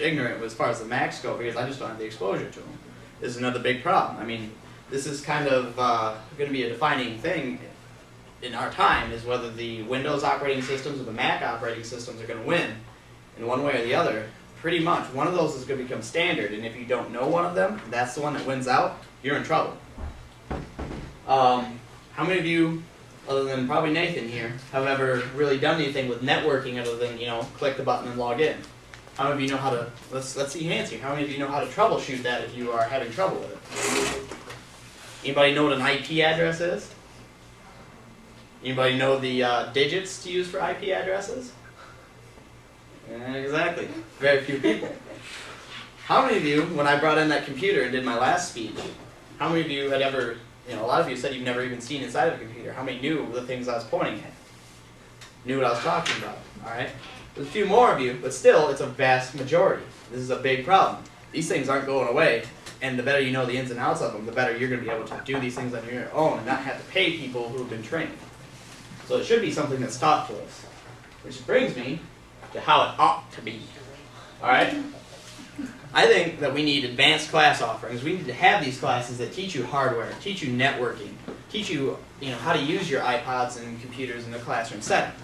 ignorant as far as the Macs go because I just don't have the exposure to them. This is another big problem. I mean, this is kind of going to be a defining thing in our time, is whether the Windows operating systems or the Mac operating systems are going to win in one way or the other. Pretty much, one of those is going to become standard, and if you don't know one of them, that's the one that wins out, you're in trouble. How many of you, other than probably Nathan here, have ever really done anything with networking other than, click the button and log in? How many of you know how to, let's see hands here, how many of you know how to troubleshoot that if you are having trouble with it? Anybody know what an IP address is? Anybody know the digits to use for IP addresses? Exactly. Very few people. How many of you, when I brought in that computer and did my last speech, how many of you had ever, a lot of you said you've never even seen inside of a computer. How many knew the things I was pointing at? Knew what I was talking about, all right? There's a few more of you, but still, it's a vast majority. This is a big problem. These things aren't going away, and the better you know the ins and outs of them, the better you're going to be able to do these things on your own and not have to pay people who have been trained. So it should be something that's taught to us. Which brings me to how it ought to be. All right? I think that we need advanced class offerings. We need to have these classes that teach you hardware, teach you networking, teach you, how to use your iPods and computers in the classroom setting.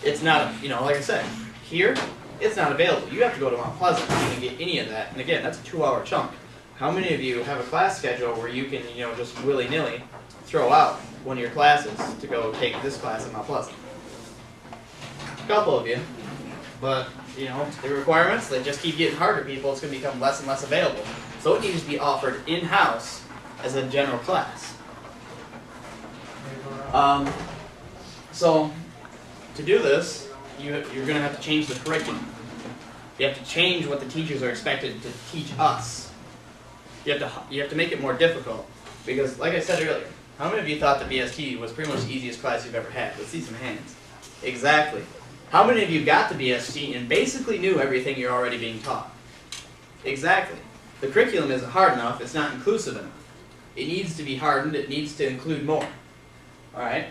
It's not, like I said, here, it's not available. You have to go to Mount Pleasant to get any of that. And again, that's a 2-hour chunk. How many of you have a class schedule where you can, just willy-nilly throw out one of your classes to go take this class at Mount Pleasant? A couple of you. But, the requirements, they just keep getting harder, people. It's going to become less and less available. So it needs to be offered in-house as a general class. So, to do this, you're going to have to change the curriculum. You have to change what the teachers are expected to teach us. You have to make it more difficult. Because, like I said earlier, how many of you thought the BST was pretty much the easiest class you've ever had? Let's see some hands. Exactly. How many of you got the BST and basically knew everything you're already being taught? Exactly. The curriculum isn't hard enough. It's not inclusive enough. It needs to be hardened. It needs to include more. All right?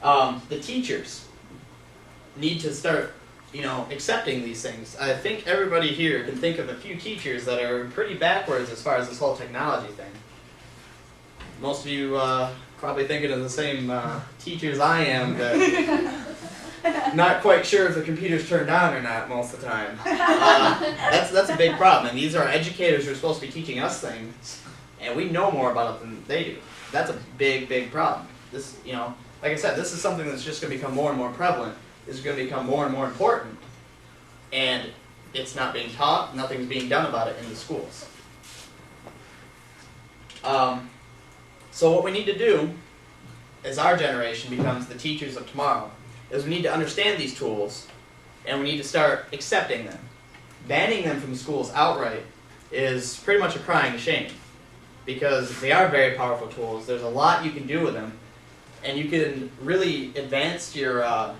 The teachers need to start, accepting these things. I think everybody here can think of a few teachers that are pretty backwards as far as this whole technology thing. Most of you probably thinking of the same teachers I am that not quite sure if the computer's turned on or not most of the time. That's a big problem. And these are educators who are supposed to be teaching us things, and we know more about it than they do. That's a big, big problem. This, like I said, this is something that's just going to become more and more prevalent. This is going to become more and more important, and it's not being taught. Nothing's being done about it in the schools. So what we need to do, as our generation becomes the teachers of tomorrow, is we need to understand these tools, and we need to start accepting them. Banning them from schools outright is pretty much a crying shame, because they are very powerful tools. There's a lot you can do with them, and you can really advance your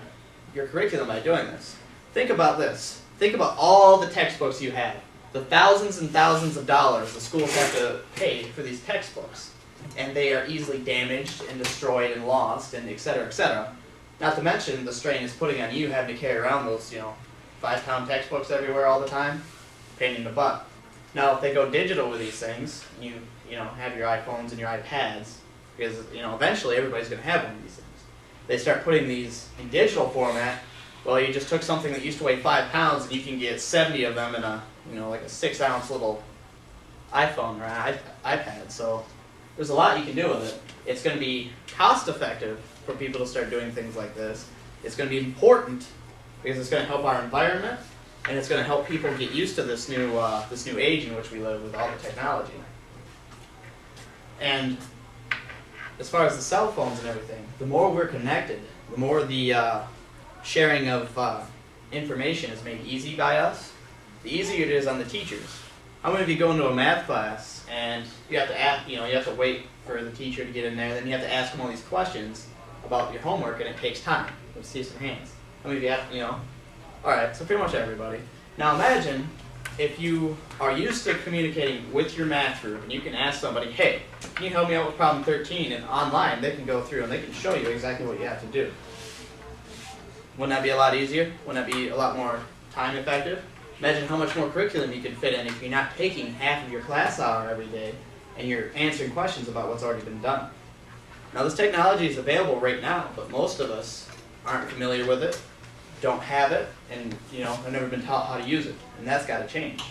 curriculum by doing this. Think about this. Think about all the textbooks you have, the thousands and thousands of dollars the schools have to pay for these textbooks, and they are easily damaged and destroyed and lost, and et cetera, et cetera. Not to mention the strain it's putting on you having to carry around those, 5-pound textbooks everywhere all the time. Pain in the butt. Now, if they go digital with these things, you have your iPhones and your iPads, because, eventually everybody's going to have one of these things. They start putting these in digital format. Well, you just took something that used to weigh 5 pounds, and you can get 70 of them in a, like a 6-ounce little iPhone or iPad. So there's a lot you can do with it. It's going to be cost-effective for people to start doing things like this. It's going to be important because it's going to help our environment, and it's going to help people get used to this new age in which we live with all the technology. And as far as the cell phones and everything, the more we're connected, the more the sharing of information is made easy by us, the easier it is on the teachers. How many of you go into a math class and you have to ask, you have to wait for the teacher to get in there, then you have to ask them all these questions about your homework, and it takes time. Let's see some hands. How many of you have, Alright, so pretty much everybody. Now imagine if you are used to communicating with your math group, and you can ask somebody, hey, can you help me out with problem 13? And online, they can go through and they can show you exactly what you have to do. Wouldn't that be a lot easier? Wouldn't that be a lot more time effective? Imagine how much more curriculum you could fit in if you're not taking half of your class hour every day and you're answering questions about what's already been done. Now this technology is available right now, but most of us aren't familiar with it, don't have it, and have never been taught how to use it, and that's got to change.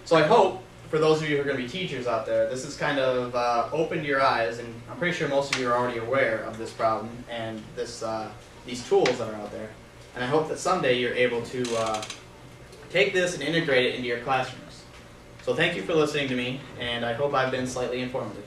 So I hope, for those of you who are going to be teachers out there, this has kind of opened your eyes, and I'm pretty sure most of you are already aware of this problem and these tools that are out there. And I hope that someday you're able to take this and integrate it into your classrooms. So thank you for listening to me, and I hope I've been slightly informative.